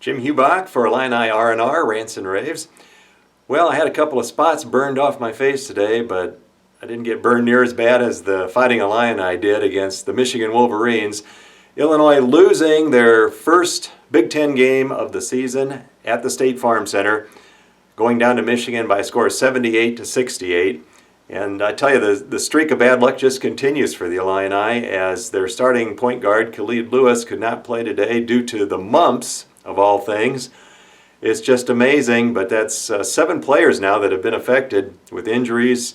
Jim Hubach for Illini R&R, Rants and Raves. Well, I had a couple of spots burned off my face today, but I didn't get burned near as bad as the Fighting Illini did against the Michigan Wolverines. Illinois losing their first Big Ten game of the season at the State Farm Center, going down to Michigan by a score of 78-68. And I tell you, the streak of bad luck just continues for the Illini as their starting point guard, Khalid Lewis, could not play today due to the mumps, of all things. It's just amazing, but that's 7 players now that have been affected with injuries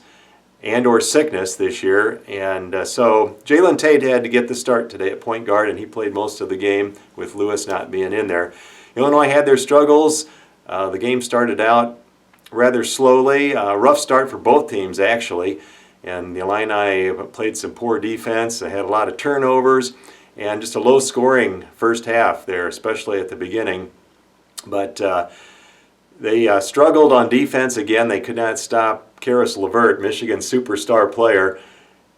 and or sickness this year. And so Jalen Tate had to get the start today at point guard, and he played most of the game with Lewis not being in there. Illinois had their struggles. The game started out rather slowly. Rough start for both teams, actually. And the Illini played some poor defense. They had a lot of turnovers and just a low-scoring first half there, especially at the beginning. But they struggled on defense again. They could not stop Karis LeVert, Michigan's superstar player.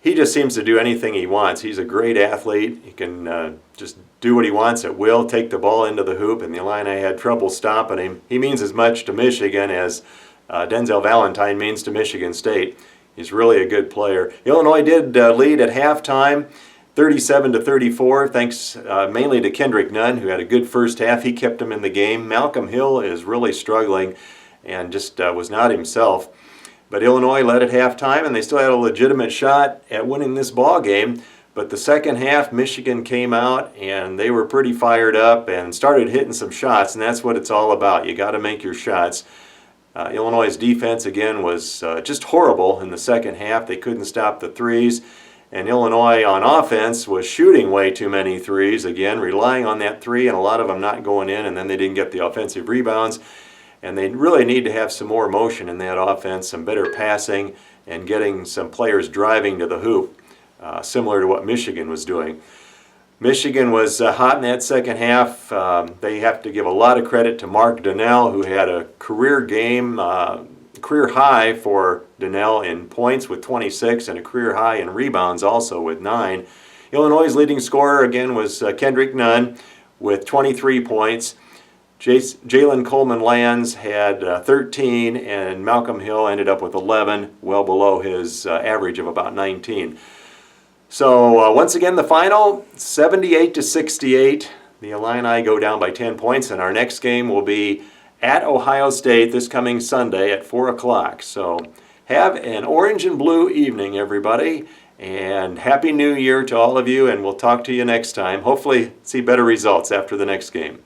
He just seems to do anything he wants. He's a great athlete. He can just do what he wants at will, take the ball into the hoop, and the Illini had trouble stopping him. He means as much to Michigan as Denzel Valentine means to Michigan State. He's really a good player. Illinois did lead at halftime, 37-34, thanks mainly to Kendrick Nunn, who had a good first half. He kept them in the game. Malcolm Hill is really struggling and just was not himself. But Illinois led at halftime, and they still had a legitimate shot at winning this ball game. But the second half, Michigan came out, and they were pretty fired up and started hitting some shots, and that's what it's all about. You got to make your shots. Illinois' defense, again, was just horrible in the second half. They couldn't stop the threes. And Illinois on offense was shooting way too many threes, again, relying on that three, and a lot of them not going in, and then they didn't get the offensive rebounds. And they really need to have some more motion in that offense, some better passing, and getting some players driving to the hoop, similar to what Michigan was doing. Michigan was hot in that second half. They have to give a lot of credit to Mark Donnell, who had a career game, career high for Donnell in points with 26 and a career high in rebounds also with 9. Illinois' leading scorer again was Kendrick Nunn with 23 points. Jalen Coleman-Lands had 13, and Malcolm Hill ended up with 11, well below his average of about 19. So once again, the final, 78-68. The Illini go down by 10 points, and our next game will be at Ohio State this coming Sunday at 4 o'clock. So have an orange and blue evening, everybody, and Happy New Year to all of you, and we'll talk to you next time. Hopefully see better results after the next game.